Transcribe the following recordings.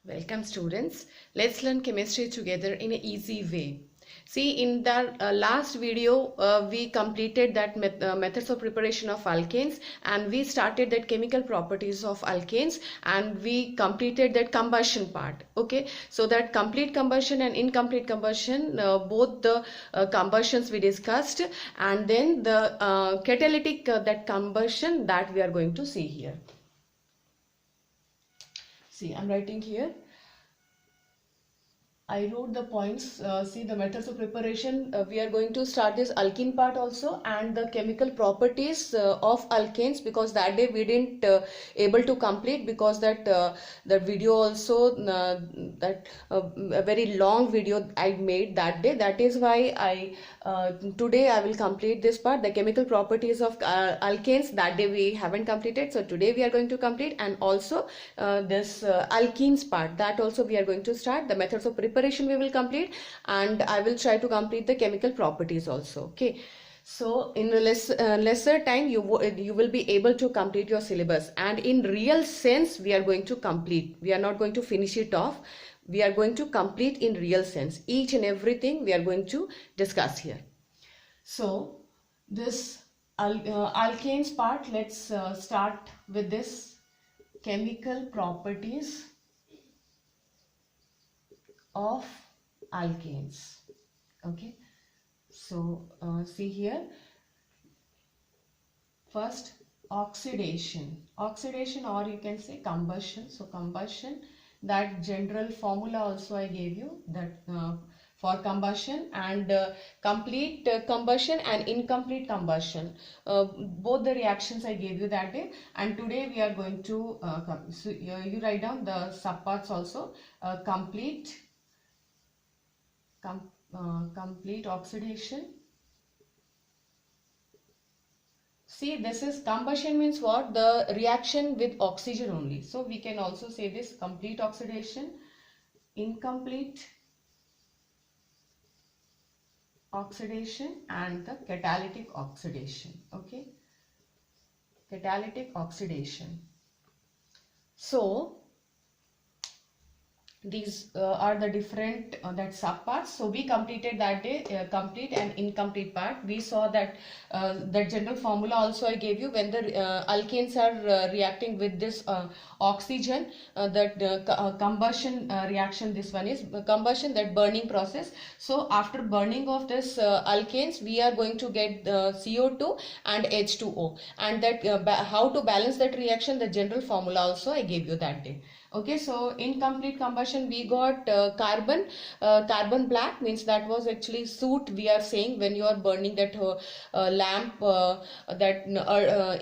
Welcome students. Let's learn chemistry together in an easy way. See, in the last video, we completed that methods of preparation of alkanes, and we started that chemical properties of alkanes, and we completed that combustion part. Okay, so that complete combustion and incomplete combustion, both the combustions we discussed, and then the catalytic that combustion that we are going to see here. See, I'm writing here. I wrote the points. See the methods of preparation. We are going to start this alkene part also, and the chemical properties of alkanes, because that day we didn't able to complete, because that video also that a very long video I made that day. That is why I today I will complete this part. The chemical properties of alkanes, that day we haven't completed, so today we are going to complete, and also this alkenes part, that also we are going to start. The methods of preparation we will complete, and I will try to complete the chemical properties also. Okay, so in a lesser time you will be able to complete your syllabus, and in real sense we are going to complete. We are not going to finish it off. We are going to complete in real sense. Each and everything we are going to discuss here. So this alkanes part, let's start with this chemical properties of alkanes. Okay, so see here, first oxidation, or you can say combustion. So combustion, that general formula also I gave you, that for combustion, and complete combustion and incomplete combustion, both the reactions I gave you that day. And today we are going to so you write down the subparts also. Complete oxidation. See, this is combustion means what? The reaction with oxygen only. So we can also say this complete oxidation, incomplete oxidation, and the catalytic oxidation. Okay, catalytic oxidation. So these are the different that subparts. So we completed that day complete and incomplete part. We saw that that general formula also I gave you. When the alkanes are reacting with this oxygen, that combustion reaction, this one is combustion, that burning process. So after burning of this alkanes, we are going to get CO2 and H2O, and that how to balance that reaction, the general formula also I gave you that day. Okay, so incomplete combustion we got carbon black, means that was actually soot we are saying when you are burning that lamp, that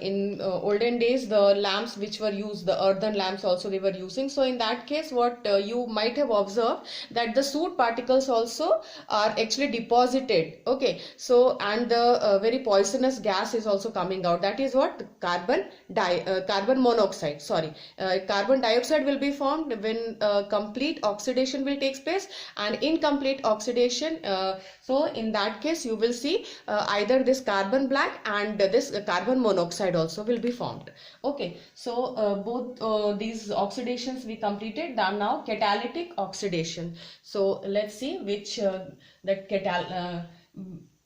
in olden days the lamps which were used, the earthen lamps also they were using. So in that case what you might have observed, that the soot particles also are actually deposited. Okay, so and the very poisonous gas is also coming out. That is what? Carbon monoxide, sorry, carbon dioxide will be formed when complete oxidation will take place, and incomplete oxidation, so in that case you will see either this carbon black and this carbon monoxide also will be formed. Okay, so both these oxidations we completed. Now catalytic oxidation. So let's see which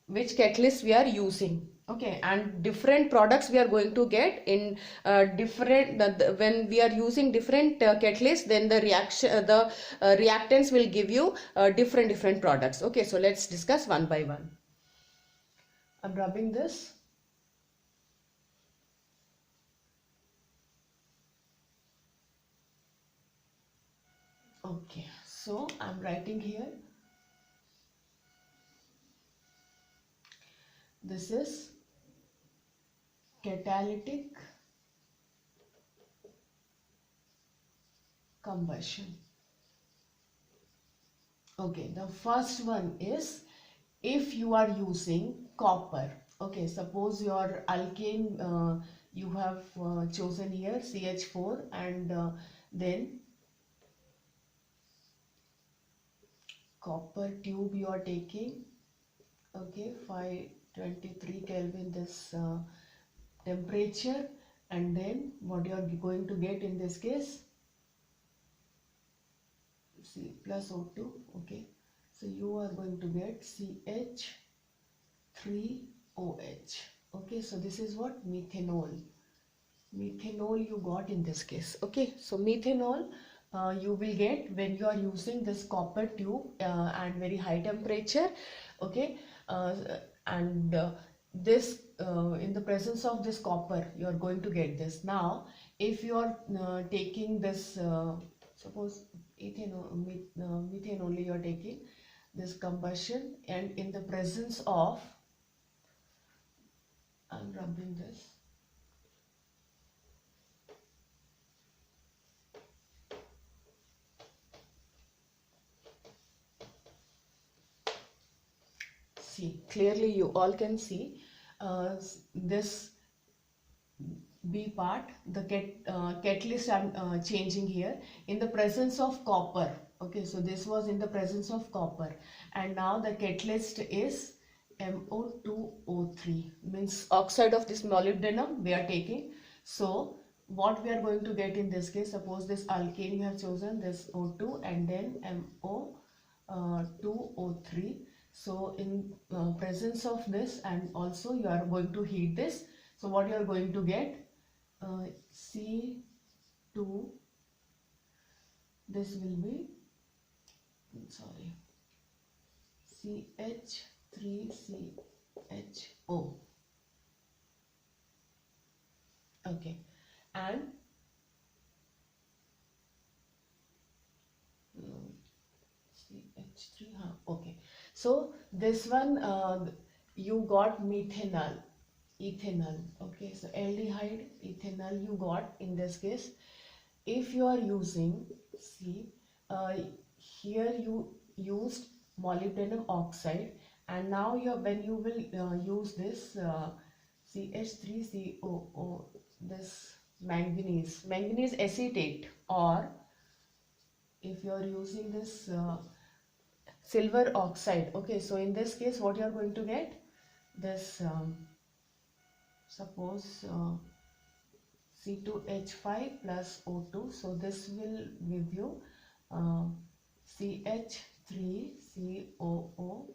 which catalyst we are using. Okay, and different products we are going to get in different when we are using different catalysts, then the reaction reactants will give you different products. Okay, so let's discuss one by one. I'm rubbing this. Okay, so I'm writing here, this is catalytic combustion. Okay, the first one is, if you are using copper. Okay, suppose your alkane you have chosen here CH4, and then copper tube you are taking. Okay, 523 Kelvin this temperature, and then what you are going to get in this case, C plus O2. Okay, so you are going to get CH3OH. Okay, so this is what methanol you got in this case. Okay, so methanol you will get when you are using this copper tube and very high temperature. Okay, uh, and this in the presence of this copper you are going to get this. Now if you are taking this suppose methane only you are taking this combustion, and in the presence of, I'm rubbing this, see clearly, you all can see this B part, the catalyst I'm changing here in the presence of copper. Okay, so this was in the presence of copper, and now the catalyst is MO2O3, means oxide of this molybdenum we are taking. So what we are going to get in this case, suppose this alkane you have chosen, this O2 and then MO2O3. So in presence of this, and also you are going to heat this. So what you are going to get, C2, this will be, sorry, CH3CHO. Okay, and CH3, okay. So this one you got ethanol. Okay, so aldehyde, ethanol you got in this case. If you are using, see, here you used molybdenum oxide, and now when you will use this CH3COO, this manganese acetate, or if you are using this silver oxide. Okay, so in this case what you are going to get, this suppose C2H5 plus O2, so this will give you CH3COO,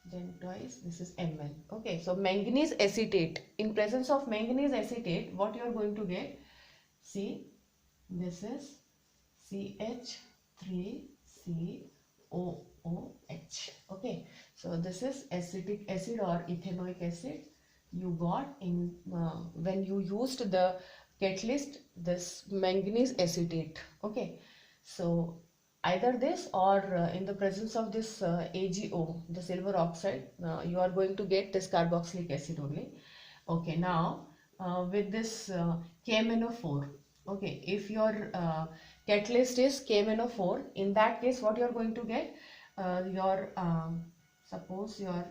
then twice, this is Mn. Okay, so manganese acetate, in presence of manganese acetate, what you are going to get, see, this is CH3COOH. Okay, so this is acetic acid or ethanoic acid you got in when you used the catalyst, this manganese acetate. Okay, so either this or in the presence of this AgO, the silver oxide, you are going to get this carboxylic acid only. Okay, now with this KMnO4. Okay, if your catalyst is KMnO4, in that case what you are going to get, your suppose your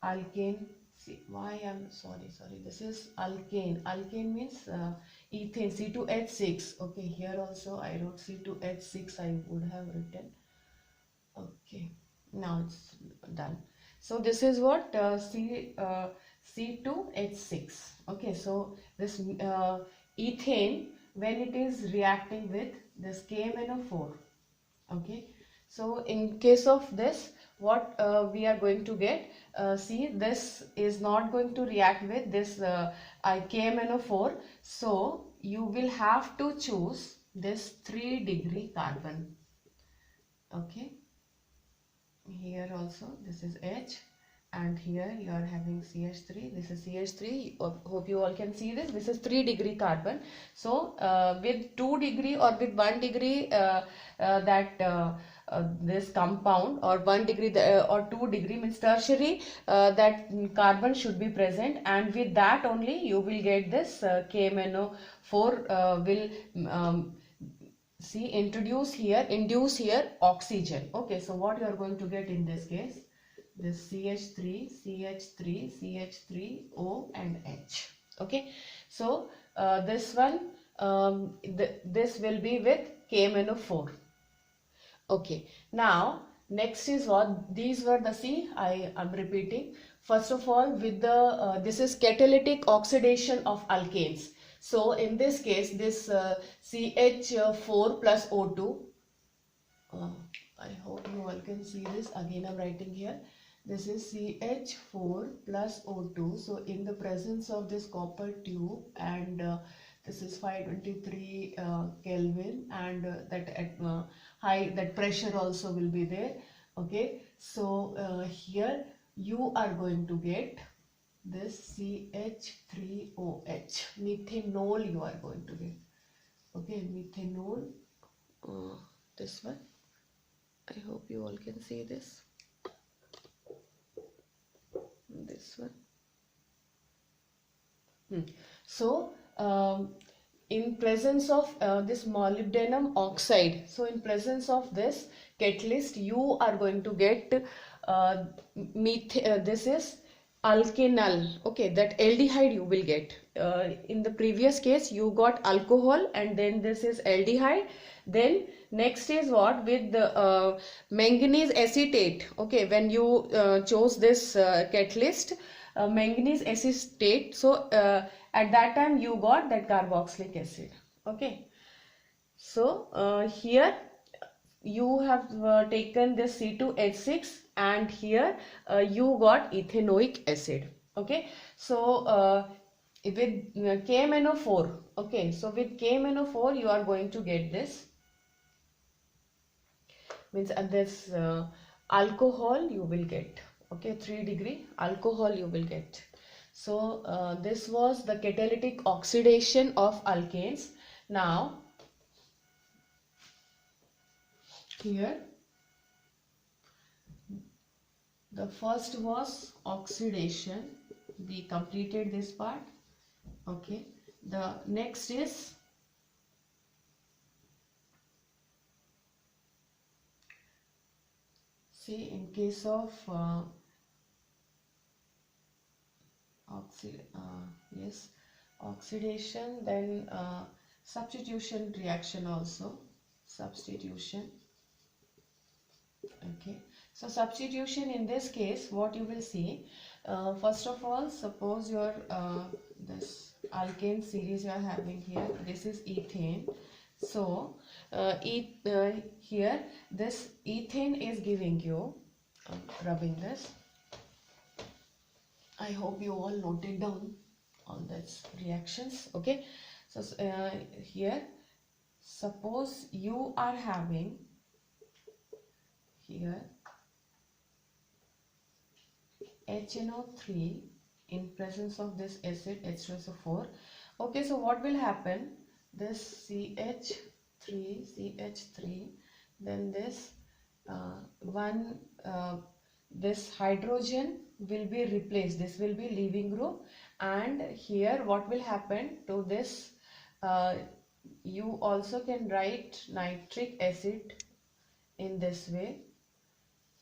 alkane. See, why I'm sorry, this is alkane. Alkane means ethane, C2H6. Okay, here also I wrote C2H6, I would have written. Okay, now it's done. So this is what C2H6. Okay, so this ethane, when it is reacting with this KMnO4. Okay, so in case of this, what we are going to get, see, this is not going to react with this KMnO4, so you will have to choose this 3-degree carbon. Okay, here also this is H, and here you are having CH3, this is CH3, hope you all can see this is 3-degree carbon. So with 2 degree or with 1 degree this compound, or 1 degree or 2 degree means tertiary, that carbon should be present, and with that only you will get this KMnO4 will see induce here oxygen. Okay, so what you are going to get in this case, this CH3, CH3, CH3O and H. Okay, so this one, this will be with KMnO4. Okay, now next is what, these were the, see, I am repeating. First of all, with the this is catalytic oxidation of alkanes. So in this case, this CH4 plus O2, I hope you all can see this. Again I'm writing here. This is CH4 plus O2. So in the presence of this copper tube, and this is 523 Kelvin, and that pressure also will be there. Okay, so here you are going to get this CH3OH, methanol you are going to get. Okay, methanol, this one. I hope you all can see this. This one. So in presence of this molybdenum oxide, so in presence of this catalyst, you are going to get this is alkanal. Okay, that aldehyde you will get. In the previous case you got alcohol, and then this is aldehyde. Then next is what, with the manganese acetate. Okay, when you chose this catalyst, manganese acetate, so at that time you got that carboxylic acid. Okay, so here you have taken this C2H6, and here you got ethanoic acid. Okay, so with KMNO4, okay, so with KMNO4 you are going to get this, means this alcohol you will get. Okay, 3-degree alcohol you will get. So this was the catalytic oxidation of alkanes. Now here the first was oxidation, we completed this part. Okay, the next is see, in case of oxidation, then substitution reaction also, substitution. Okay, so substitution in this case, what you will see, first of all, suppose your this alkane series you are having here, this is ethane. So here this ethane is giving you, rubbing this, I hope you all noted down all these reactions. Okay, so here suppose you are having here HNO3 in presence of this acid H2SO4. Okay, so what will happen, this CH3, then this this hydrogen will be replaced, this will be leaving group, and here what will happen to this, you also can write nitric acid in this way,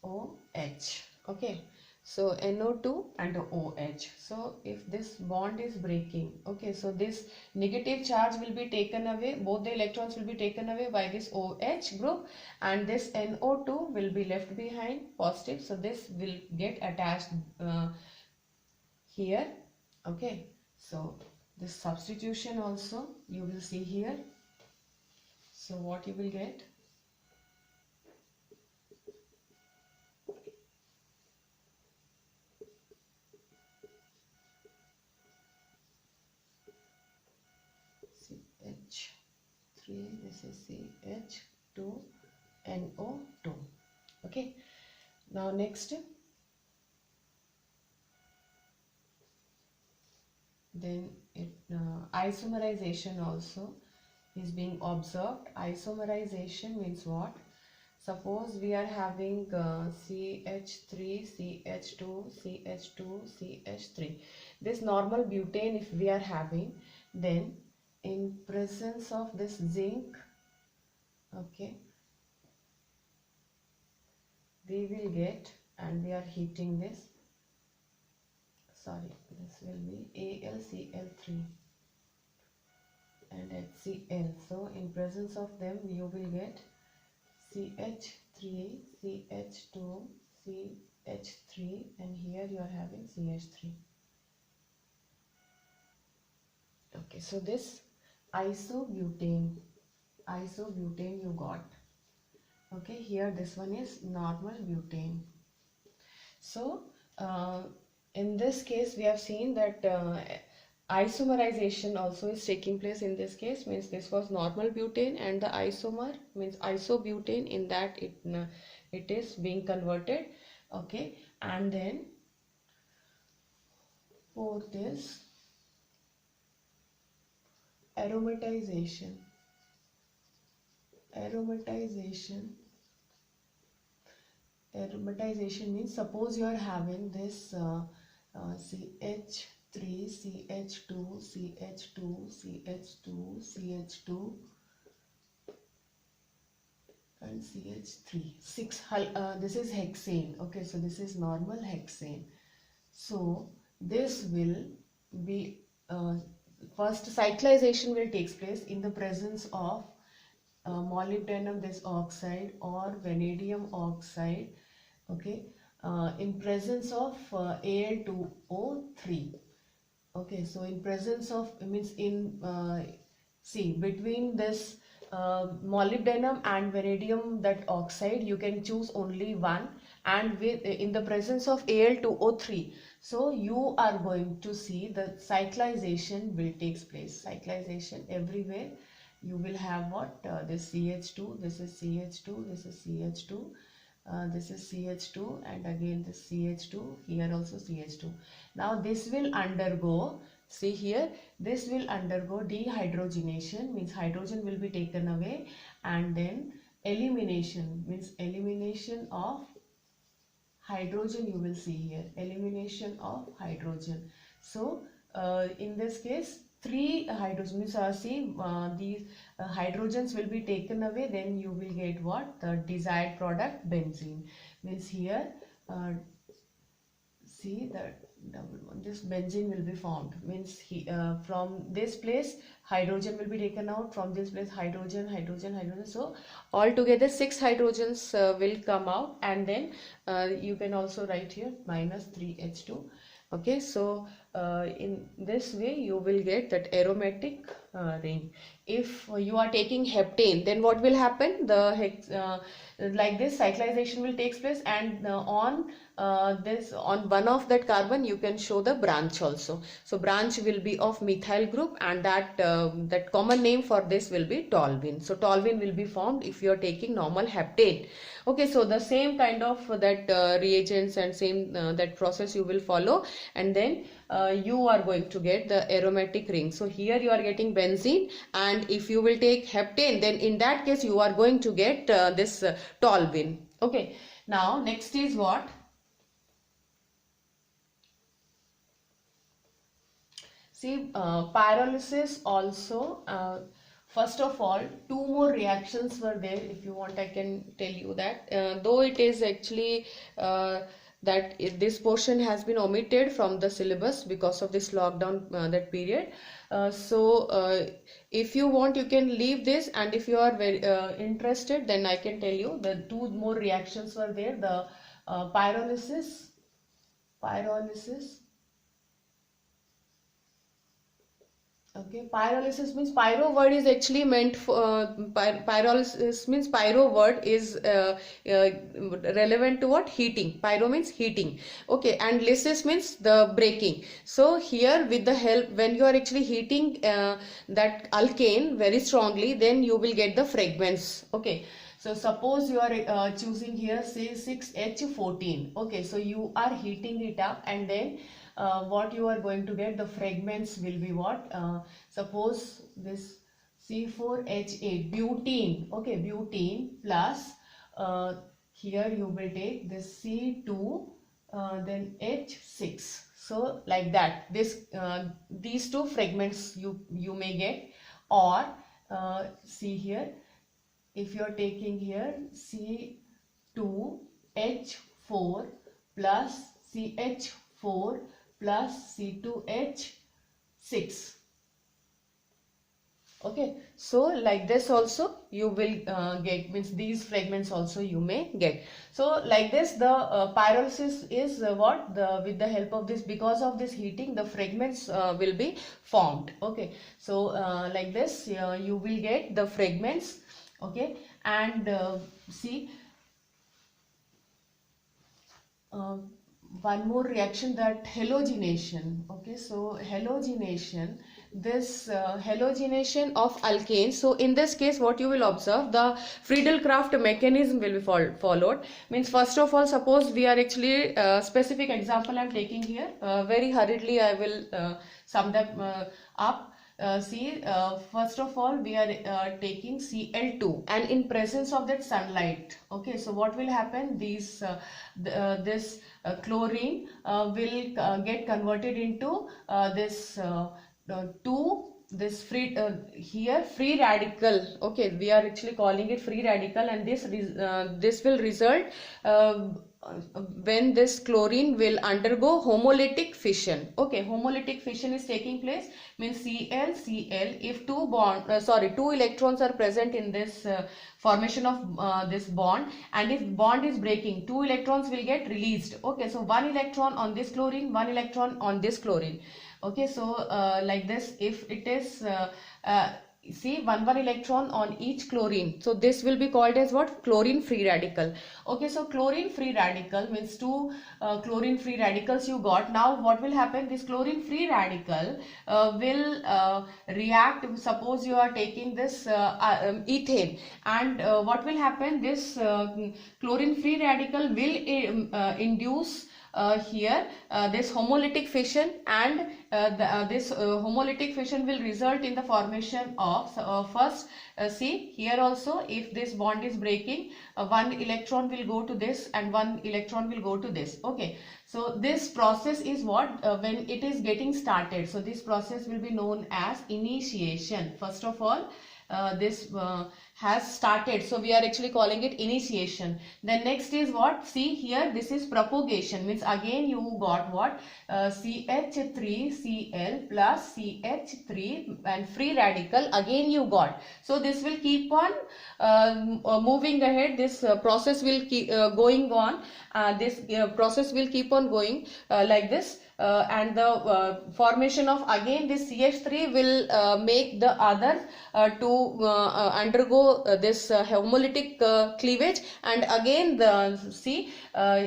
OH. Okay, so NO2 and OH. So if this bond is breaking, okay, so this negative charge will be taken away, both the electrons will be taken away by this OH group, and this NO2 will be left behind, positive, so this will get attached here. Okay, so this substitution also you will see here. So what you will get, CH3, this is CH2NO2. Okay, now next, then isomerization also is being observed. Isomerization means what? Suppose we are having CH3, CH2, CH2, CH3. This normal butane if we are having, then in presence of this zinc, okay, we will get, and we are heating this, sorry, this will be AlCl3 and HCl. So in presence of them you will get CH3, CH2, CH3, and here you are having CH3. Okay, so this isobutane you got. Okay, here this one is normal butane. So in this case we have seen that isomerization also is taking place in this case, means this was normal butane and the isomer means isobutane, in that it is being converted. Okay, and then fourth is aromatization. Aromatization means, suppose you are having this CH3, CH2, CH2, CH2, CH2 and CH3. This is hexane. Okay, so this is normal hexane. So this will be first cyclization will take place in the presence of molybdenum this oxide or vanadium oxide. Okay, in presence of Al2O3. Okay, so in presence of, means in see, between this molybdenum and vanadium that oxide, you can choose only one, and with in the presence of Al2O3, so you are going to see the cyclization will takes place. Cyclization everywhere. You will have what, this CH2, this is CH2, this is CH2, this is CH2, and again this CH2, here also CH2. Now this will undergo, see here, this will undergo dehydrogenation, means hydrogen will be taken away, and then elimination, means elimination of hydrogen. You will see here elimination of hydrogen. So in this case, three hydrogen, means see, these hydrogens will be taken away, then you will get what, the desired product benzene. Means here see that double one, this benzene will be formed, means from this place hydrogen will be taken out, from this place hydrogen, so altogether 6 hydrogens will come out, and then you can also write here minus 3H2. Okay, so in this way you will get that aromatic ring. If you are taking heptane, then what will happen, the like this cyclization will take place, and on one of that carbon you can show the branch also. So branch will be of methyl group, and that common name for this will be toluene. So toluene will be formed if you are taking normal heptane. Okay, so the same kind of that reagents and same that process you will follow, and then you are going to get the aromatic ring. So here you are getting benzene, and if you will take heptane, then in that case you are going to get this toluene. Okay, now next is what? See, pyrolysis also, first of all, two more reactions were there. If you want, I can tell you that. Though it is actually this portion has been omitted from the syllabus because of this lockdown that period. If you want, you can leave this, and if you are very interested, then I can tell you the two more reactions were there. The pyrolysis. Okay, pyrolysis means, pyro word is actually meant for pyrolysis means, pyro word is relevant to what? Heating. Pyro means heating. Okay, and lysis means the breaking. So here with the help, when you are actually heating that alkane very strongly, then you will get the fragments. Okay. So suppose you are choosing here say 6H14. Okay, so you are heating it up, and then what you are going to get, the fragments will be what? Suppose this C4H8 butene. Okay, butene plus here you will take this C2 then H6. So like that, these two fragments you may get, or see here, if you are taking here C2H4 plus CH4 plus C2H6. Okay, so like this also you will get, means these fragments also you may get. So like this, the pyrolysis is what, with the help of this, because of this heating, the fragments will be formed. Okay, so like this you will get the fragments. Okay, and see one more reaction, that halogenation. Okay, so halogenation, this halogenation of alkanes. So in this case what you will observe, the Friedel-Crafts mechanism will be followed. Means first of all, suppose we are actually specific example I am taking here, very hurriedly I will sum them up. First of all we are taking Cl2, and in presence of that sunlight, okay, so what will happen, these this chlorine will get converted into this free here free radical. Okay, we are actually calling it free radical, and this will result when this chlorine will undergo homolytic fission. Okay, homolytic fission is taking place, means Cl if two electrons are present in this formation of this bond, and if bond is breaking, 2 electrons will get released. Okay, so 1 electron on this chlorine, 1 electron on this chlorine. Okay, so like this, if it is see 1 electron on each chlorine, so this will be called as what, chlorine free radical. Okay, so chlorine free radical means 2 chlorine free radicals you got. Now what will happen, this chlorine free radical will react, suppose you are taking this ethane, and what will happen, this chlorine free radical will induce here this homolytic fission, and this homolytic fission will result in the formation of first see here also, if this bond is breaking, 1 electron will go to this and 1 electron will go to this. Okay, so this process is what, when it is getting started, so this process will be known as initiation. First of all this has started, so we are actually calling it initiation. Then next is what, see here, this is propagation, means again you got what, CH3Cl plus CH3 and free radical again you got. So this will keep on moving ahead, this process will keep going on, this process will keep on going like this. And the formation of again this CH3 will make the other to undergo this homolytic cleavage, and again the see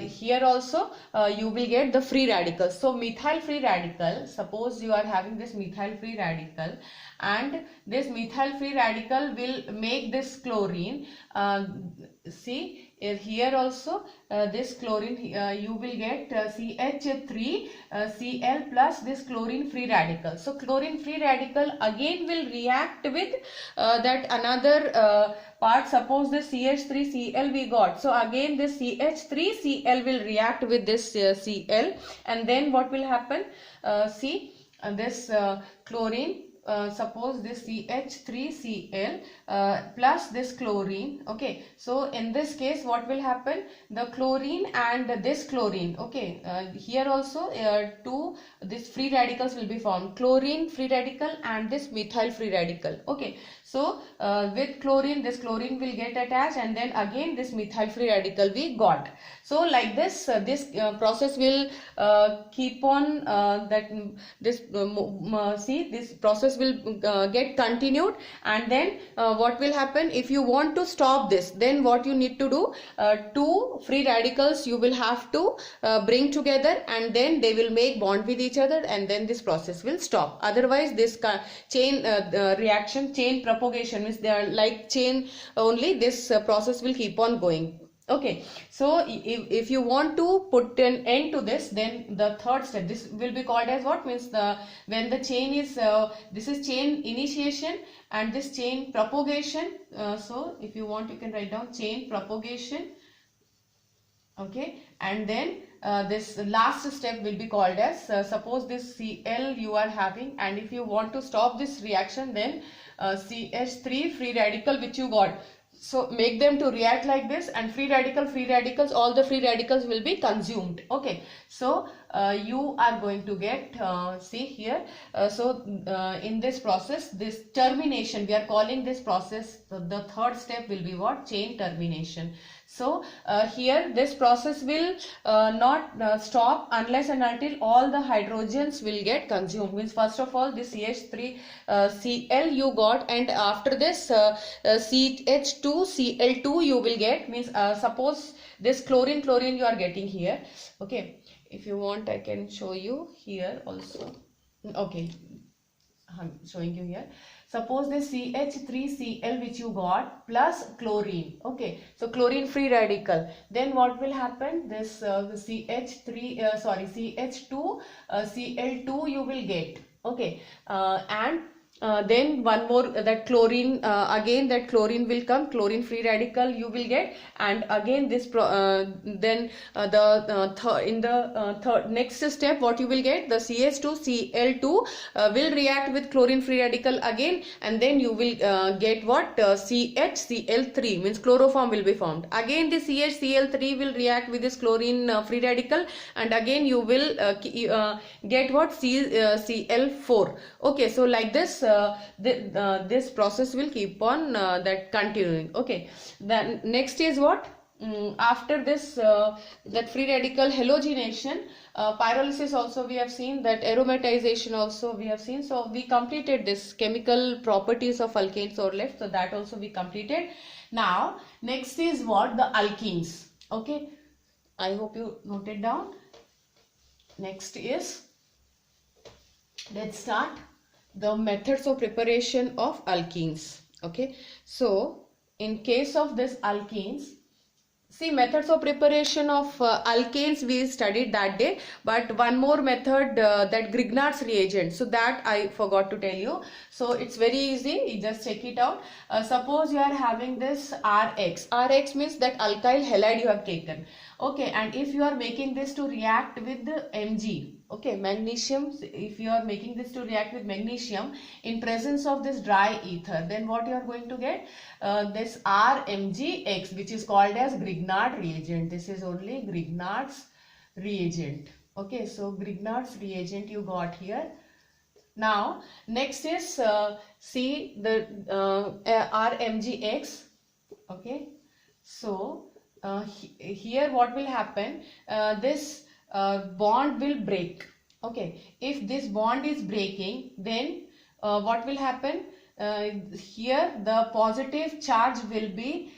here also you will get the free radicals. So methyl free radical, suppose you are having this methyl free radical, and this methyl free radical will make this chlorine, see here also this chlorine you will get CH3 Cl plus this chlorine free radical. So chlorine free radical again will react with that another part, suppose this CH3Cl we got, so again this CH3Cl will react with this Cl, and then what will happen, see this chlorine, suppose this CH3Cl plus this chlorine. Okay, so in this case what will happen, the chlorine and this chlorine, okay, here also this free radicals will be formed, chlorine free radical and this methyl free radical. Okay, so with chlorine, this chlorine will get attached, and then again this methyl free radical we got. So like this this process will keep on see this process will get continued, and then what will happen, if you want to stop this, then what you need to do, 2 free radicals you will have to bring together, and then they will make bond with each other, and then this process will stop. Otherwise this chain reaction, chain propagation, means they are like chain only, this process will keep on going. Okay, so if you want to put an end to this, then the third step, this will be called as what, means when the chain is this is chain initiation and this chain propagation. So if you want you can write down chain propagation. Okay, and then this last step will be called as suppose this Cl you are having, and if you want to stop this reaction, then CH3 free radical which you got, so make them to react like this, and free radicals, all the free radicals will be consumed. Okay, so you are going to get see here, in this process, this termination, we are calling this process, the third step will be what, chain termination. So here this process will not stop unless and until all the hydrogens will get consumed. Means first of all this CH3 Cl you got, and after this CH2 Cl2 you will get. Means suppose this chlorine you are getting here. Okay, if you want I can show you here also. Okay, I'm showing you here. Suppose this CH3Cl which you got plus chlorine. Okay, so chlorine free radical. Then what will happen? This CH2 Cl2 you will get. Okay, and then one more that chlorine again that chlorine will come, chlorine free radical you will get, and again this in the third next step what you will get, the CH2Cl2 will react with chlorine free radical again, and then you will get what, CHCl3, means chloroform will be formed. Again the CHCl3 will react with this chlorine free radical, and again you will get what, Cl4. Okay, so like this this process will keep on that continuing. Okay, then next is what, after this that free radical halogenation, pyrolysis also we have seen, that aromatization also we have seen. So we completed this chemical properties of alkanes or left, so that also we completed. Now next is what, the alkenes. Okay, I hope you noted down. Next is, let's start the methods of preparation of alkenes. Okay, so in case of this alkenes, see, methods of preparation of alkanes we studied that day, but one more method, that Grignard's reagent, so that I forgot to tell you. So it's very easy, you just check it out. Suppose you are having this Rx means that alkyl halide you have taken. Okay, and if you are making this to react with the Mg, okay, magnesium, if you are making this to react with magnesium in presence of this dry ether, then what you are going to get, this RMgX, which is called as Grignard reagent. This is only Grignard's reagent. Okay, so Grignard's reagent you got here. Now next is see the RMgX. Okay, so here what will happen, this bond will break. Okay, if this bond is breaking, then what will happen, here the positive charge will be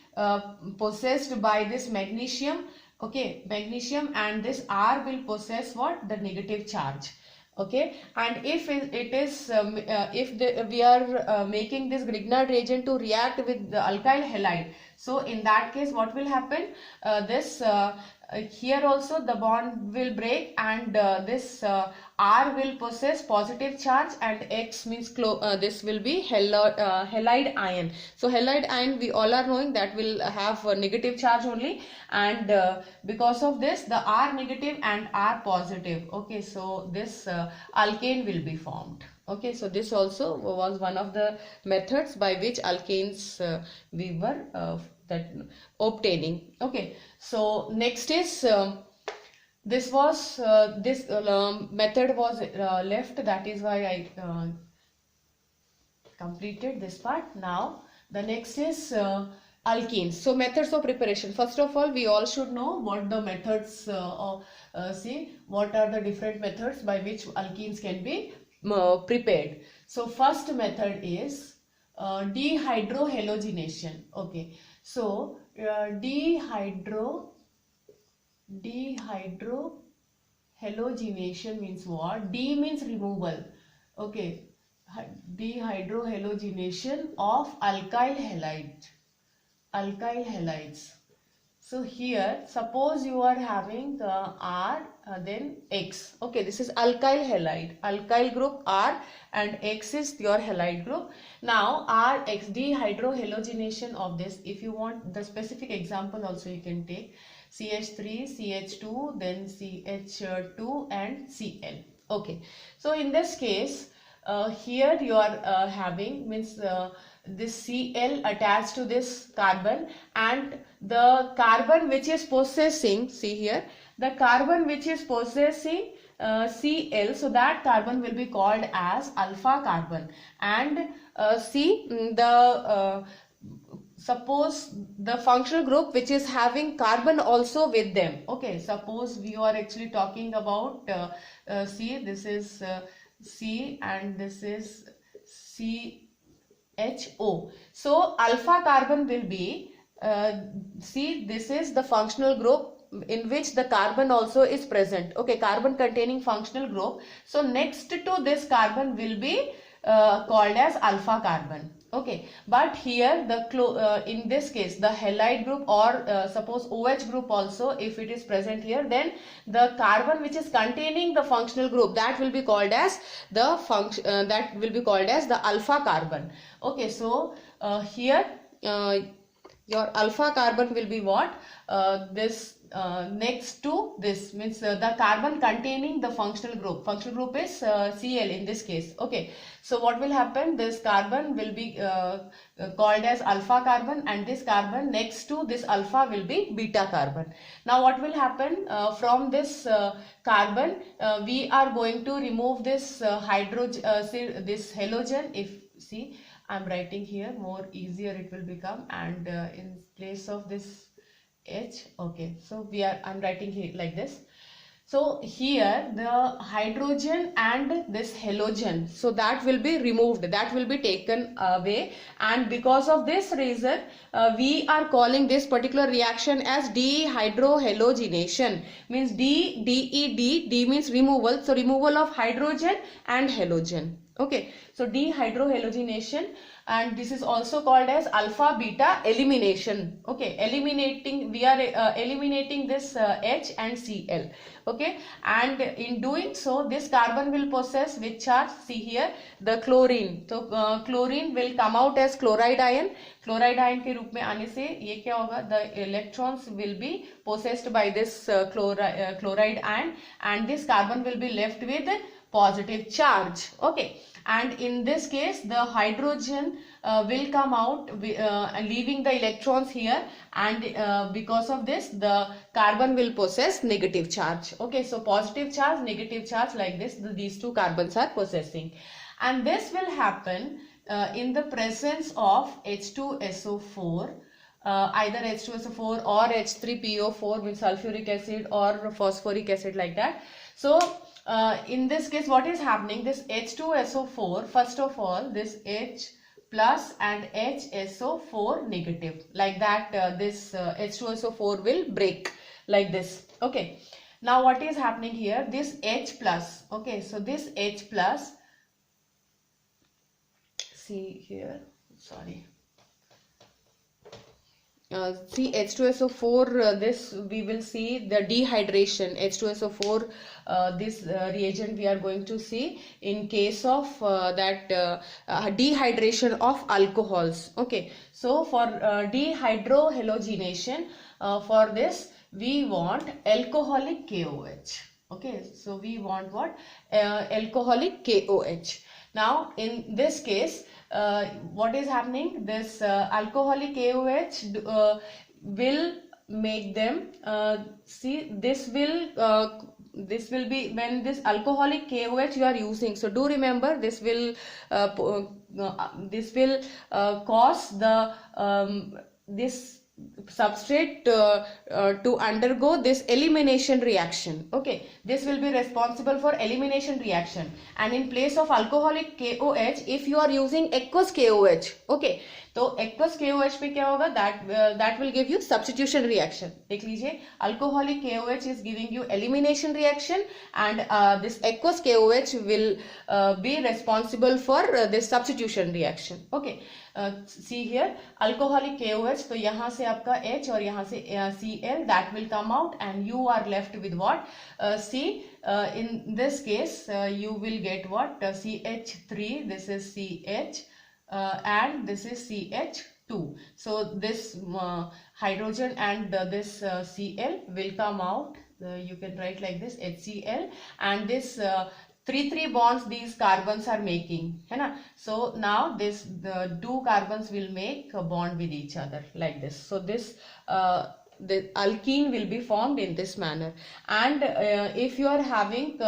possessed by this magnesium. Okay, magnesium, and this R will possess what, the negative charge. Okay, and if it is we are making this Grignard reagent to react with the alkyl halide, so in that case what will happen, this here also the bond will break, and this R will possess positive charge, and X means this will be halide ion. So halide ion we all are knowing that will have a negative charge only, and because of this the R negative and R positive. Okay, so this alkane will be formed. Okay, so this also was one of the methods by which alkanes we were that obtaining. Okay, so next is this was this method was left, that is why I completed this part. Now the next is alkenes. So methods of preparation. First of all, we all should know what the methods see what are the different methods by which alkenes can be prepared. So first method is dehydrohalogenation. Okay, so dehydrohalogenation means what? D means removal. Okay, dehydrohalogenation of alkyl halides. So here suppose you are having the R then X. Okay, this is alkyl halide, alkyl group R, and X is your halide group. Now RX, dehydrohalogenation of this, if you want the specific example also you can take CH3, CH2, then CH2 and Cl. Okay, so in this case here you are having means this Cl attached to this carbon, and the carbon which is possessing, see here, the carbon which is possessing Cl, so that carbon will be called as alpha carbon, and see the suppose the functional group which is having carbon also with them. Okay, suppose we are actually talking about see, this is C and this is CHO. So alpha carbon will be see, this is the functional group in which the carbon also is present. Okay, carbon containing functional group. So next to this carbon will be called as alpha carbon. Okay, but here the in this case the halide group or suppose OH group also, if it is present here, then the carbon which is containing the functional group, that will be called as the alpha carbon. Okay, so here your alpha carbon will be what? This next to this means the carbon containing the functional group. Functional group is Cl in this case. Okay, so what will happen? This carbon will be called as alpha carbon, and this carbon next to this alpha will be beta carbon. Now what will happen? From this carbon we are going to remove this hydrogen, this halogen. If see, I'm writing here, more easier it will become, and in place of this H, okay, so I'm writing here like this. So here the hydrogen and this halogen, so that will be removed, that will be taken away, and because of this reason we are calling this particular reaction as dehydrohalogenation. Means D means removal, so removal of hydrogen and halogen. Okay, so dehydrohalogenation, and this is also called as alpha beta elimination. Okay, eliminating, we are eliminating this H and Cl. Okay, and in doing so this carbon will possess which charge? See here, the chlorine. So chlorine will come out as chloride ion. Chloride ion के रूप में आने से ये क्या होगा? The electrons will be possessed by this chloride ion, and this carbon will be left with positive charge. Okay, and in this case the hydrogen will come out leaving the electrons here, and because of this the carbon will possess negative charge. Okay, so positive charge, negative charge, like this these two carbons are possessing, and this will happen in the presence of H2SO4, either H2SO4 or H3PO4 with sulfuric acid or phosphoric acid, like that. So in this case what is happening? This H2SO4, first of all this H plus and HSO4 negative, like that this H2SO4 will break like this. Okay, now what is happening here? This H plus, okay, so this H plus, see here, sorry, see H2SO4, this we will see the dehydration. H2SO4, this reagent we are going to see in case of dehydration of alcohols. Okay, so for dehydrohalogenation, for this we want alcoholic KOH. Okay, so we want what? Alcoholic KOH. Now in this case what is happening? This alcoholic KOH will make them see, this will be when this alcoholic KOH you are using. So do remember, this will cause the this substrate to undergo this elimination reaction. Okay, this will be responsible for elimination reaction, and in place of alcoholic KOH if you are using aqueous KOH, okay, तो aqueous KOH पे क्या होगा? That will give you substitution reaction. देख लीजिए, alcoholic KOH is giving you elimination reaction, and this aqueous KOH will be responsible for this substitution reaction. Okay, see here, alcoholic KOH, तो यहाँ से आपका H और यहाँ से Cl, that will come out, and you are left with what? C. In this case you will get what? CH3, this is CH, and this is CH2. So this hydrogen and this Cl will come out. You can write like this, HCl, and this 3 bonds these carbons are making, है ना? So now the two carbons will make a bond with each other like this. So this the alkene will be formed in this manner. And if you are having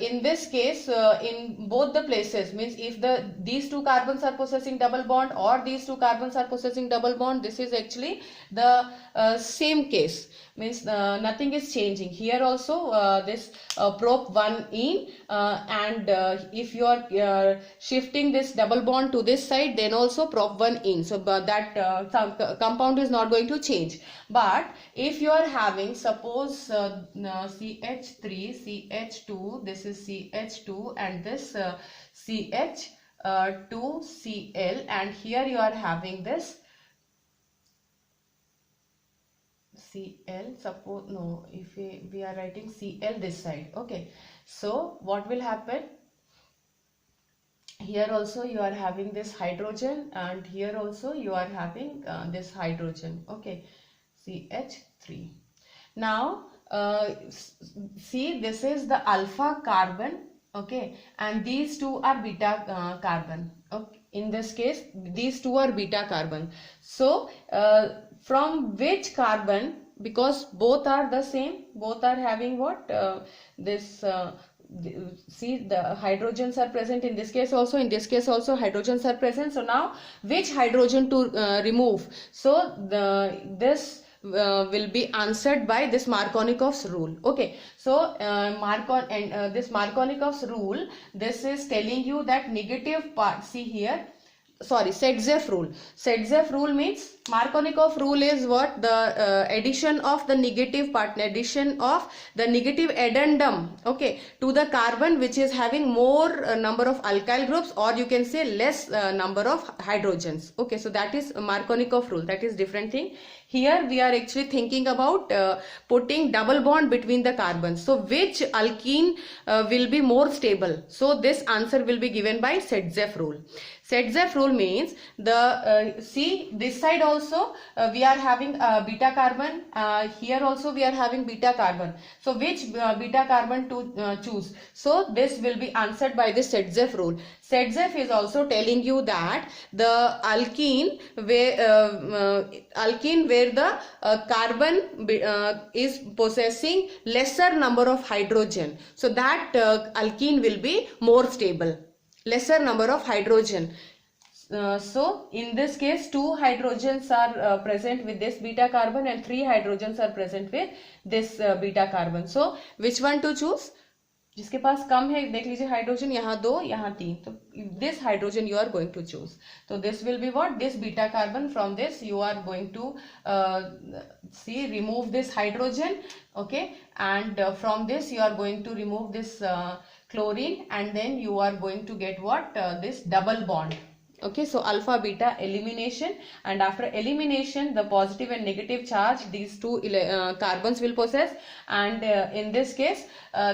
in this case in both the places, means if these two carbons are possessing double bond or these two carbons are possessing double bond, this is actually the same case, means nothing is changing. Here also this prop 1 in and if you are shifting this double bond to this side, then also prop 1 in, so that compound is not going to change. But if you are having, suppose CH3 CH2, this is CH2 and this CH2Cl, and here you are having this Cl, suppose no, if we are writing Cl this side, okay, so what will happen, here also you are having this hydrogen and here also you are having this hydrogen, okay, CH3. Now see, this is the alpha carbon, okay, and these two are beta carbon, okay. In this case these two are beta carbon. So from which carbon, because both are the same, both are having what see, the hydrogens are present in this case also, in this case also hydrogens are present. So now which hydrogen to remove? So this will be answered by this Markovnikov's rule, okay. So this Markovnikov's rule, this is telling you that negative part, see here, sorry, Sedzeff rule. Sedzeff rule means, Markovnikov rule is what, the addition of the negative part, addition of the negative addendum, okay, to the carbon which is having more number of alkyl groups, or you can say less number of hydrogens, okay. So that is Markovnikov rule, that is different thing. Here we are actually thinking about putting double bond between the carbons. So which alkene will be more stable? So this answer will be given by Sedzeff rule. Sedzeff rule means the see, this side also we are having beta carbon, here also we are having beta carbon. So which beta carbon to choose? So this will be answered by the Sedzeff rule. Sedzeff is also telling you that the alkene where the carbon is possessing lesser number of hydrogen, so that alkene will be more stable, lesser number of hydrogen. So in this case 2 hydrogens are present with this beta carbon and 3 hydrogens are present with this beta carbon. So which one to choose? जिसके पास कम है, देख लीजिए hydrogen, यहाँ 2 यहाँ 3, तो this hydrogen you are going to choose. So this will be what, this beta carbon. From this you are going to see, remove this hydrogen, okay, and from this you are going to remove this chlorine, and then you are going to get what, this double bond, okay. So alpha beta elimination, and after elimination the positive and negative charge these two carbons will possess, and in this case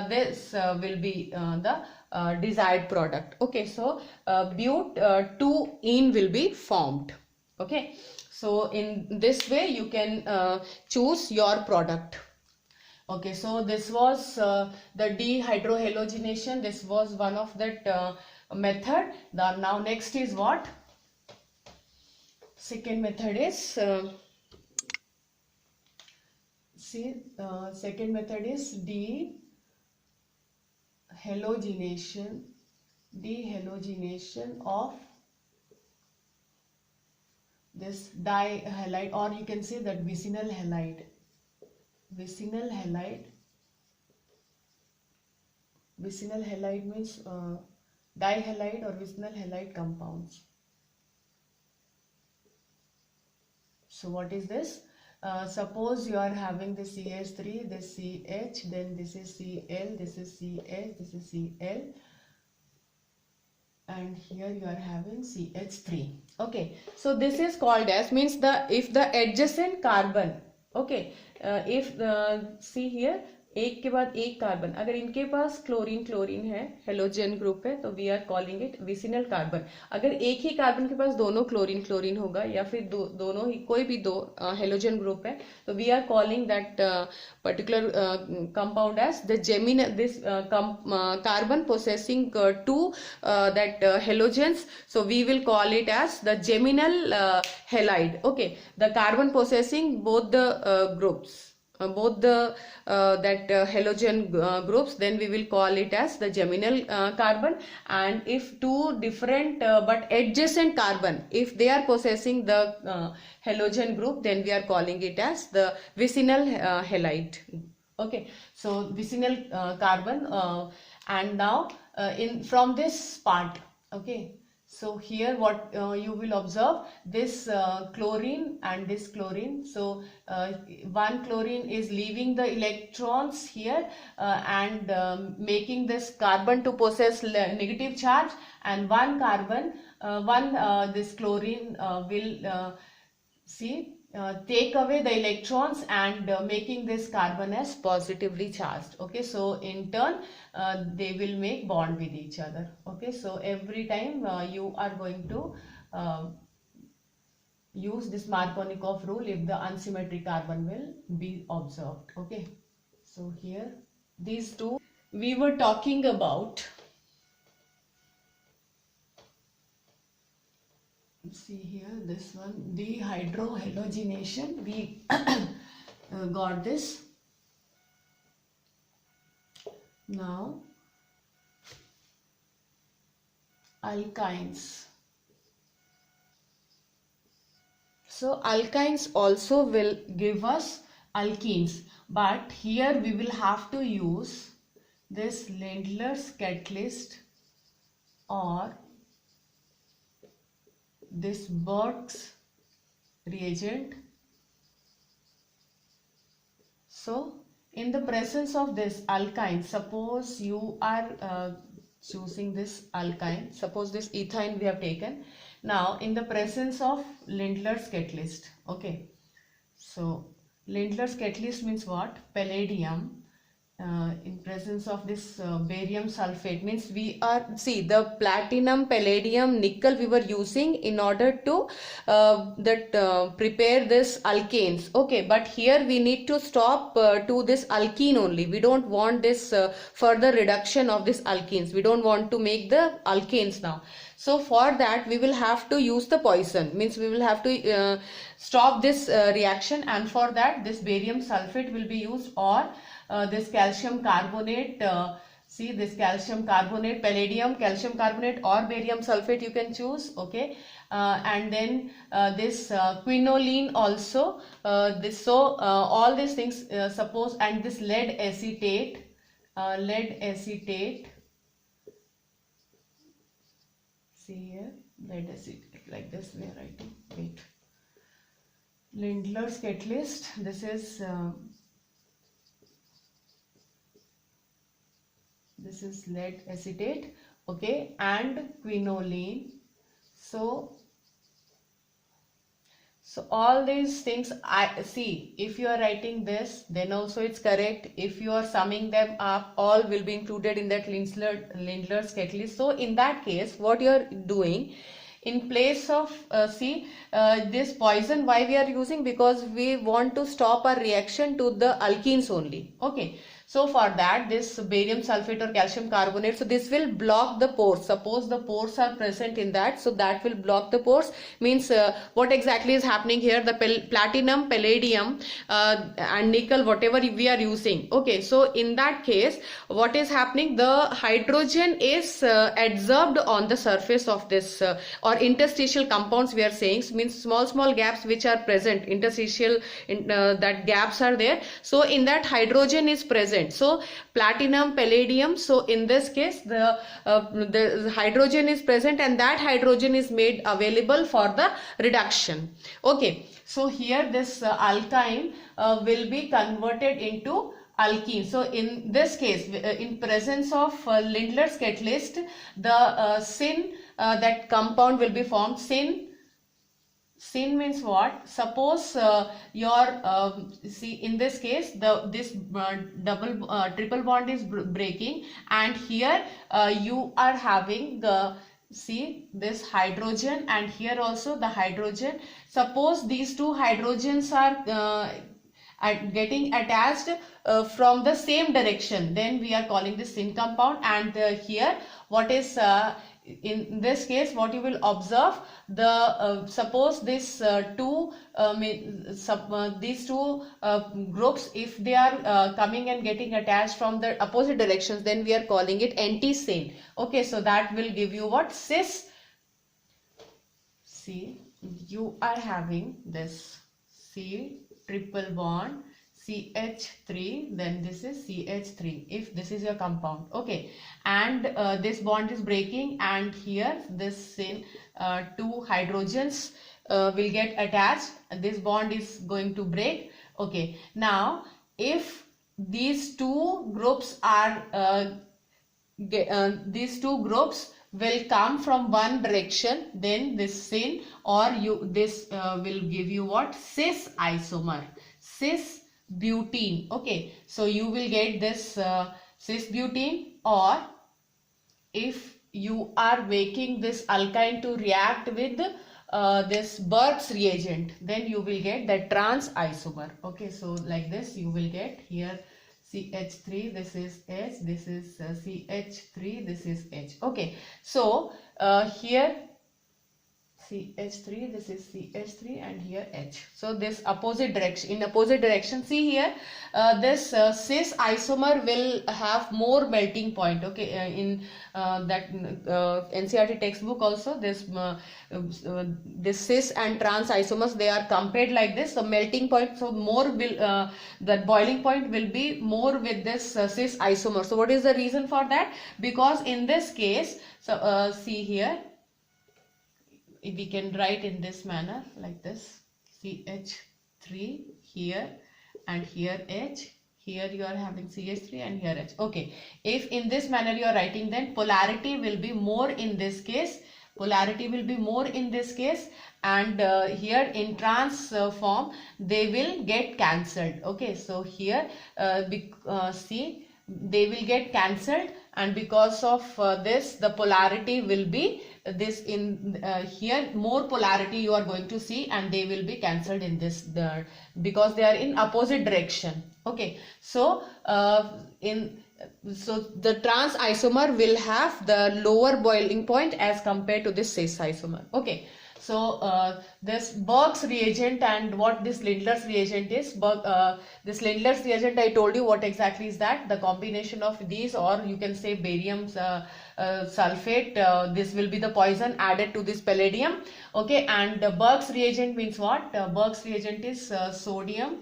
this will be the desired product, okay. So but 2-ene will be formed, okay. So in this way you can choose your product, okay. So this was the dehydrohalogenation. This was one of that method. Now next is what? Second method is second method is dehalogenation of this dihalide, or you can say that vicinal halide. Vicinal halide means dihalide or vicinal halide compounds. So what is this? Suppose you are having this CH3, this CH, then this is Cl, this is CH, this is Cl, and here you are having CH3, okay. So this is called as, means if the adjacent carbon, okay, if see here, एक के बाद एक carbon, अगर इनके पास chlorine chlorine है, halogen group है, तो we are calling it vicinal carbon. अगर एक ही कार्बन के पास दोनों क्लोरीन क्लोरीन होगा या फिर दोनों ही कोई भी दो हेलोजन ग्रुप है, तो we are calling that particular compound as the geminal, this carbon possessing two that halogens, so we will call it as the geminal halide. Okay, the carbon possessing both the groups, both the halogen groups, then we will call it as the geminal carbon. And if two different but adjacent carbon, if they are possessing the halogen group, then we are calling it as the vicinal halide. Okay, so vicinal carbon. And now in from this part, okay, so here what you will observe, this chlorine and this chlorine. So one chlorine is leaving the electrons here and making this carbon to possess negative charge, and one carbon this chlorine will take away the electrons and making this carbon as positively charged. Okay, so in turn they will make bond with each other. Okay, so every time you are going to use this Markovnikov rule if the unsymmetric carbon will be observed. Okay, so here these two we were talking about. See here, this one, dehydrohalogenation, we got this. Now alkynes. So alkynes also will give us alkenes, but here we will have to use this Lindlar's catalyst or this Burke's reagent. So in the presence of this alkyne, suppose you are choosing this alkyne, suppose this ethyne we have taken. Now in the presence of Lindlar's catalyst, okay, so Lindlar's catalyst means what? Palladium. In presence of this barium sulfate, means we are, see, the platinum, palladium, nickel we were using in order to prepare this alkanes. Okay, but here we need to stop to this alkene only. We don't want this further reduction of this alkenes. We don't want to make the alkanes now. So for that we will have to use the poison, means we will have to stop this reaction, and for that this barium sulfate will be used, or this calcium carbonate. See, this calcium carbonate, palladium, calcium carbonate or barium sulfate you can choose. Okay, and then this quinoline also, all these things, suppose, and this lead acetate, see here, lead acetate, like this we are writing, wait, Lindlar's catalyst, this is lead acetate, okay, and quinoline. So all these things, I see, if you are writing this, then also it's correct. If you are summing them up, all will be included in that Lindlar's catalyst. So in that case, what you are doing, in place of this poison, why we are using, because we want to stop our reaction to the alkenes only. Okay, so for that this barium sulfate or calcium carbonate, so this will block the pores. Suppose the pores are present in that, so that will block the pores. Means what exactly is happening here, the platinum, palladium and nickel, whatever we are using. Okay, so in that case what is happening, the hydrogen is adsorbed on the surface of this or interstitial compounds we are saying, means small gaps which are present, interstitial that gaps are there. So in that hydrogen is present. So platinum, palladium, so in this case the hydrogen is present, and that hydrogen is made available for the reduction. Okay, so here this alkyne will be converted into alkene. So in this case, in presence of Lindlar's catalyst, the syn, that compound will be formed, syn Syn means what? Suppose your see, in this case this triple bond is breaking, and here you are having the, see, this hydrogen, and here also the hydrogen. Suppose these two hydrogens are getting attached from the same direction, then we are calling this syn compound. And here what is in this case, what you will observe, the suppose this these two groups, if they are coming and getting attached from the opposite directions, then we are calling it anti-syn. Okay, so that will give you what? Cis. See, you are having this C triple bond CH3, then this is CH3, if this is your compound. Okay, and this bond is breaking, and here this syn two hydrogens will get attached, this bond is going to break. Okay, now if these two groups are these two groups will come from one direction, then this syn or this will give you what? Cis isomer, cis butene. Okay, so you will get this cis butene, or if you are making this alkyne to react with this Burke's reagent, then you will get the trans isomer. Okay, so like this you will get here CH3, this is H, this is CH3, this is H. Okay, so here CH3, this is CH3, and here H. So this opposite direction, in opposite direction, see here this cis isomer will have more melting point. Okay, in that NCERT textbook also, this this cis and trans isomers, they are compared like this. So melting point, so more will the boiling point will be more with this cis isomer. So what is the reason for that? Because in this case, so see here, we can write in this manner like this, CH3 here and here H, here you are having CH3 and here H. Okay, if in this manner you are writing, then polarity will be more in this case, polarity will be more in this case, and here in trans form they will get cancelled. Okay, so here see, they will get cancelled, and because of this the polarity will be this in here, more polarity you are going to see, and they will be cancelled in this because they are in opposite direction. Okay, so so the trans isomer will have the lower boiling point as compared to this cis isomer. Okay, so this Burke's reagent and what this Lindlar's reagent is. This Lindlar's reagent, I told you what exactly is that. The combination of these, or you can say barium sulfate, this will be the poison added to this palladium. Okay, and Burke's reagent means what? Burke's reagent is sodium,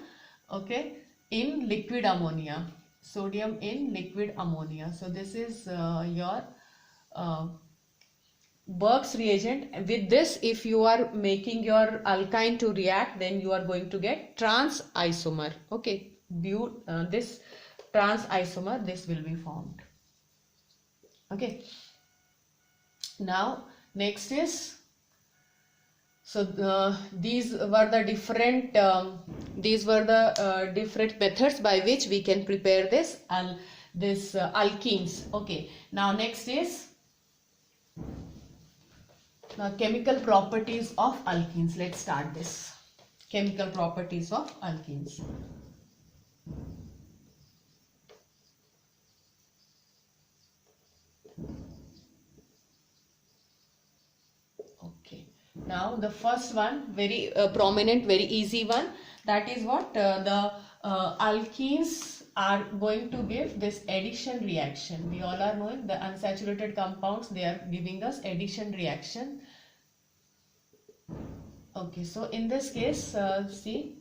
okay, in liquid ammonia. Sodium in liquid ammonia. So this is your Burke's reagent. With this, if you are making your alkyne to react, then you are going to get trans isomer. Okay, this trans isomer, this will be formed. Okay, now next is, so these were the different different methods by which we can prepare this alkenes. Okay, now next is chemical properties of alkenes. Let's start this. Chemical properties of alkenes. Okay, now the first one, very prominent, very easy one, that is what? The alkenes are going to give this addition reaction. We all are knowing the unsaturated compounds, they are giving us addition reaction. Okay, so in this case, see,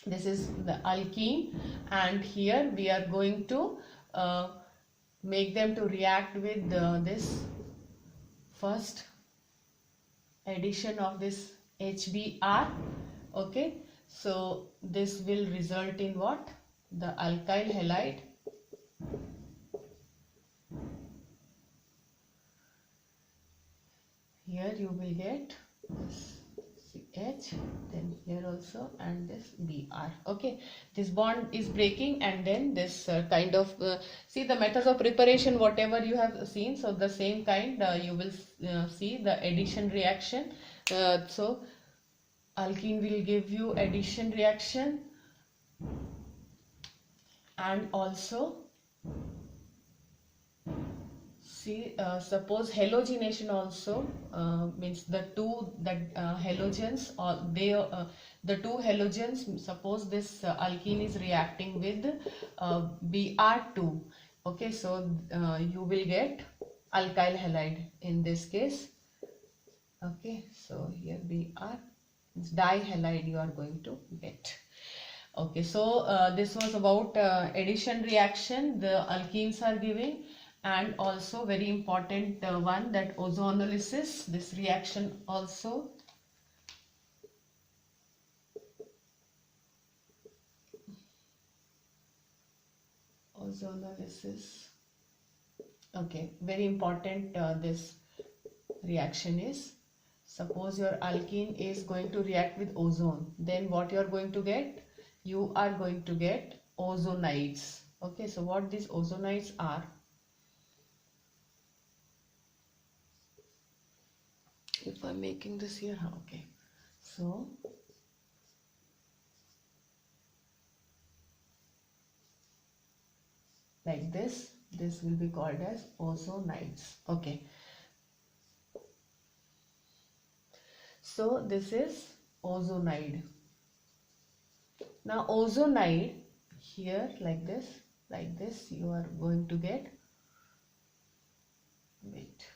this is the alkene, and here we are going to make them to react with this first addition of this HBr. Okay, so this will result in what? The alkyl halide. here you will get this CH, then here also, and this Br. Okay, this bond is breaking, and then this kind of see the methods of preparation whatever you have seen, so the same kind you will see the addition reaction. So alkene will give you addition reaction, and also see suppose halogenation also means the two that halogens, or they the two halogens, suppose this alkene is reacting with Br2. Okay, so you will get alkyl halide in this case. Okay, so here Br is dihalide you are going to get. Okay, so this was about addition reaction the alkenes are giving, and also very important one, that ozonolysis, this reaction also. Ozonolysis. Okay, very important this reaction is. Suppose your alkene is going to react with ozone, then what you are going to get? You are going to get ozonides. Okay, so what these ozonides are? If I'm making this here, okay, so like this will be called as ozonides. Okay, so this is ozonide. Now ozonide here like this you are going to get, wait,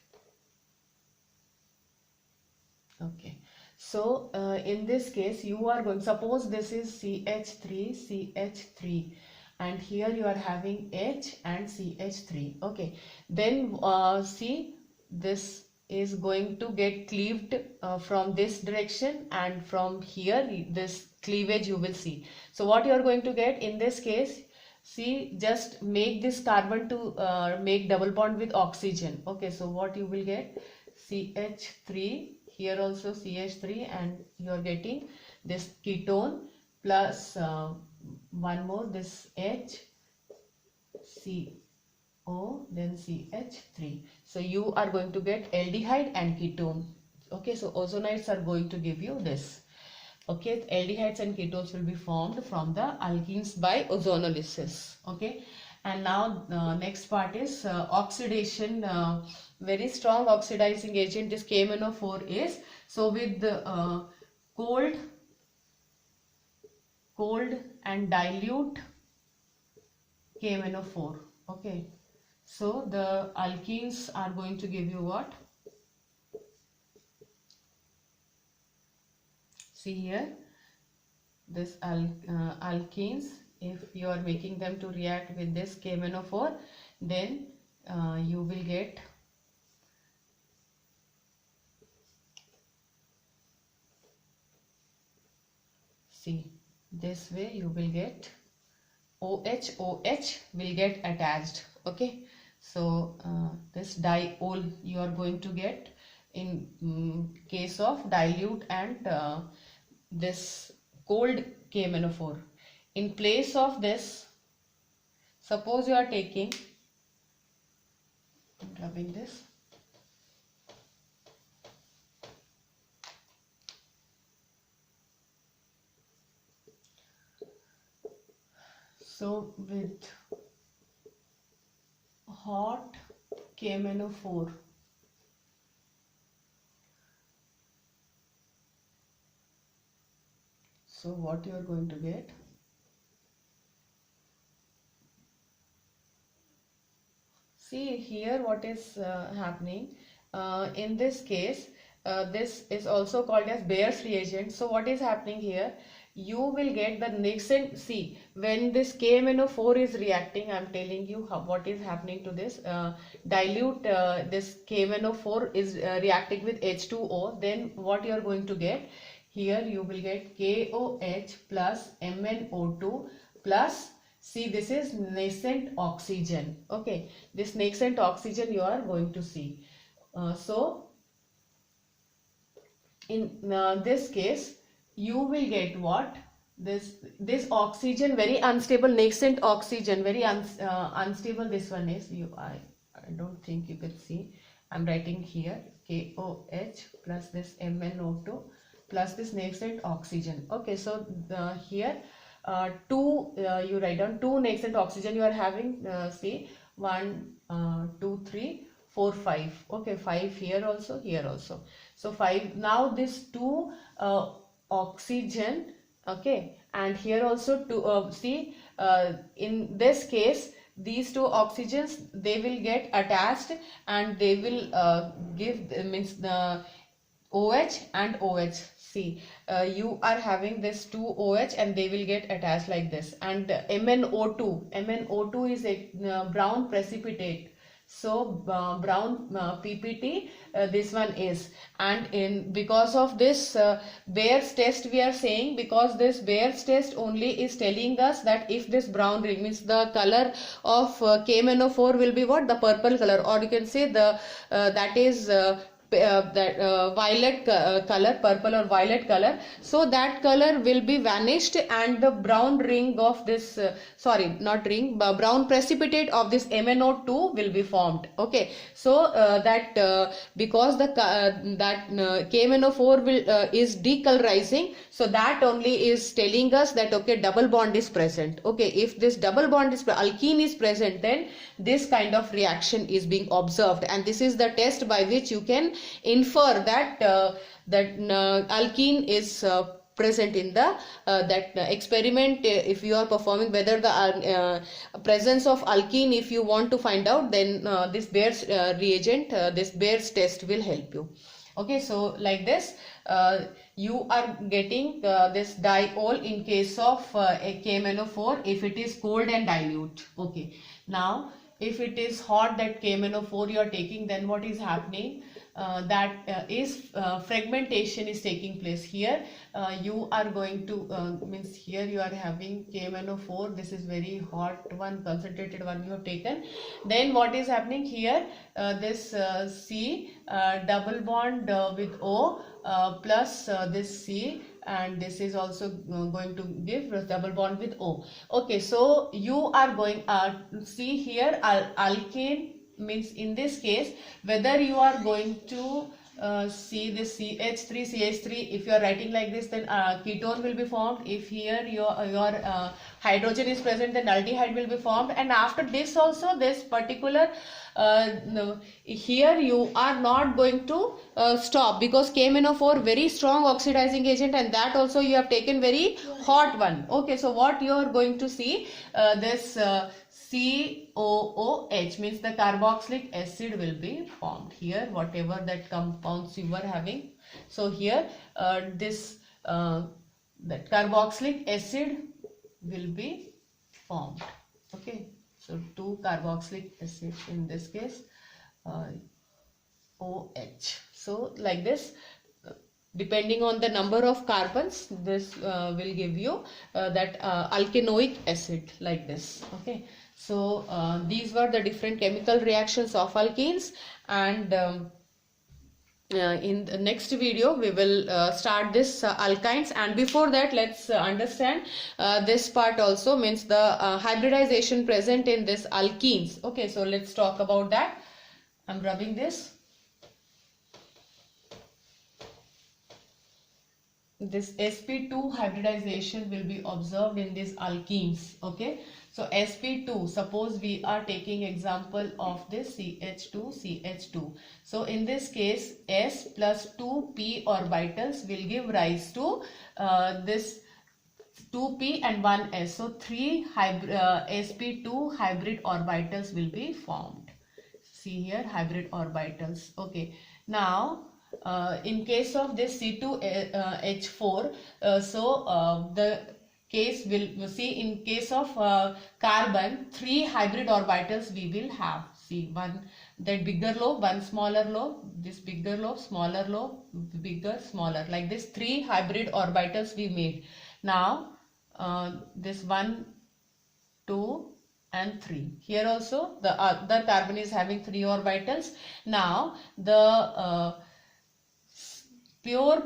okay, so in this case you are going, suppose this is CH3, and here you are having H and CH3. Okay, then see, this is going to get cleaved from this direction, and from here this cleavage you will see. So what you are going to get in this case, see, just make this carbon to make double bond with oxygen. Okay, so what you will get, CH3, here also CH3, and you are getting this ketone plus one more, this H, CO, then CH3. So you are going to get aldehyde and ketone. Okay, so ozonides are going to give you this. Okay, aldehydes and ketones will be formed from the alkenes by ozonolysis. Okay, and now next part is oxidation. Very strong oxidizing agent this KMnO4 is. So with the cold and dilute KMnO4. Okay, so the alkenes are going to give you what? See here, this alkenes, if you are making them to react with this KMnO4, then you will get see, this way you will get OH will get attached. Okay, so this diol you are going to get in case of dilute and this cold KMnO4. In place of this, suppose you are taking, I'm rubbing this, so with hot KMnO4, so what you are going to get? See here what is happening. In this case, this is also called as Bayer's reagent. So what is happening here? You will get the nascent, see, when this KMnO4 is reacting, I am telling you what is happening to this. Dilute this KMnO4 is reacting with H2O, then what you are going to get? Here you will get KOH plus MnO2 plus, see, this is nascent oxygen. Okay, this nascent oxygen you are going to see. So in this case you will get what, this oxygen very unstable, nascent oxygen very unstable. This one is I don't think you can see, I'm writing here KOH plus this MnO2 plus this nascent oxygen. Okay, so here two you write down two nascent oxygen you are having, see 1 2 3 4 5. Okay, 5 here also, here also. So 5. Now this two oxygen, okay, and here also two, see in this case these two oxygens they will get attached and they will give means the OH and OH. See, you are having this two OH and they will get attached like this. And MnO2 is a brown precipitate. So brown PPT, this one is, and in because of this Bayer's test we are saying, because this Bayer's test only is telling us that if this brown ring means the color of KMnO4 will be what, the purple color, or you can say the that is violet color, purple or violet color, so that color will be vanished and the brown ring of this sorry not ring, brown precipitate of this MnO2 will be formed. Okay, so that because the that KMnO4 will is decolorizing, so that only is telling us that okay, double bond is present. Okay, if this double bond is alkene is present, then this kind of reaction is being observed, and this is the test by which you can infer that alkene is present in the that experiment. If you are performing whether the presence of alkene, if you want to find out, then this Bayer's reagent, this Bayer's test will help you. Okay, so like this you are getting this diol in case of KMnO4 if it is cold and dilute. Okay, now if it is hot, that KMnO4 you are taking, then what is happening, fragmentation is taking place. Here you are going to means here you are having KMnO4, this is very hot one, concentrated one you have taken. Then what is happening here, this C double bond with O plus this C, and this is also going to give double bond with O. Okay, so you are going see here alkane means in this case whether you are going to see this CH3, if you are writing like this, then ketone will be formed. If here your hydrogen is present, then aldehyde will be formed. And after this also, this particular no, here you are not going to stop, because KMnO4 very strong oxidizing agent, and that also you have taken very hot one. Okay, so what you are going to see, this COOH means the carboxylic acid will be formed here, whatever that compounds you were having. So here this that carboxylic acid will be formed. Okay, so 2 carboxylic acid in this case, OH. So like this, depending on the number of carbons, this will give you that alkanoic acid like this. Okay, so these were the different chemical reactions of alkenes, and in the next video we will start this alkynes. And before that, let's understand this part also, means the hybridization present in this alkenes. Okay, so let's talk about that. I'm rubbing this. This sp2 hybridization will be observed in these alkenes. Okay, so sp2, suppose we are taking example of this CH2. So in this case, S plus 2p orbitals will give rise to this 2p and 1s. So 3 sp2 hybrid orbitals will be formed. See here, hybrid orbitals. Okay, now in case of this C2H4, the case will see, in case of carbon, 3 hybrid orbitals we will have. See, one that bigger lobe, one smaller lobe, this bigger lobe, smaller lobe, bigger, smaller, like this 3 hybrid orbitals we made. Now this 1, 2 and 3. Here also the other carbon is having 3 orbitals. Now the pure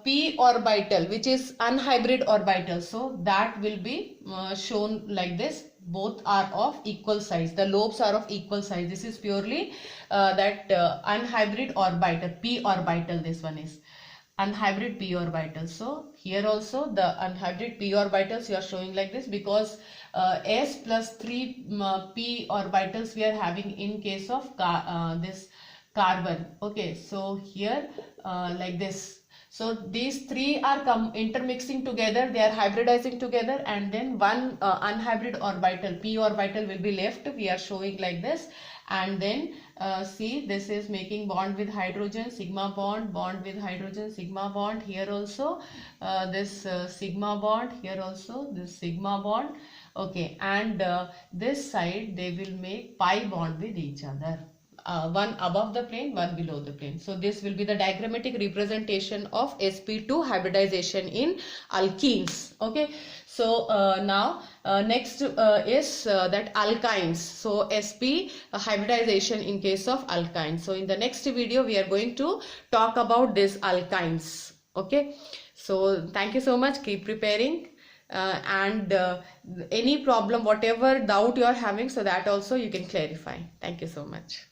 p orbital, which is unhybrid orbital, so that will be shown like this. Both are of equal size, the lobes are of equal size. This is purely that unhybrid orbital, p orbital. This one is unhybrid p orbital. So here also the unhybrid p orbitals you are showing like this, because s plus 3 p orbitals we are having in case of this carbon. Okay, so here like this. So these three are intermixing together, they are hybridizing together, and then one unhybrid orbital, p orbital, will be left. We are showing like this. And then see, this is making bond with hydrogen, sigma bond, bond with hydrogen, sigma bond. Here also this sigma bond, here also this sigma bond. Okay, and this side they will make pi bond with each other. One above the plane, one below the plane. So this will be the diagrammatic representation of sp2 hybridization in alkenes. Okay, so now next is that alkynes. So sp hybridization in case of alkynes. So in the next video we are going to talk about this alkynes. Okay, so thank you so much, keep preparing. And any problem, whatever doubt you are having, so that also you can clarify. Thank you so much.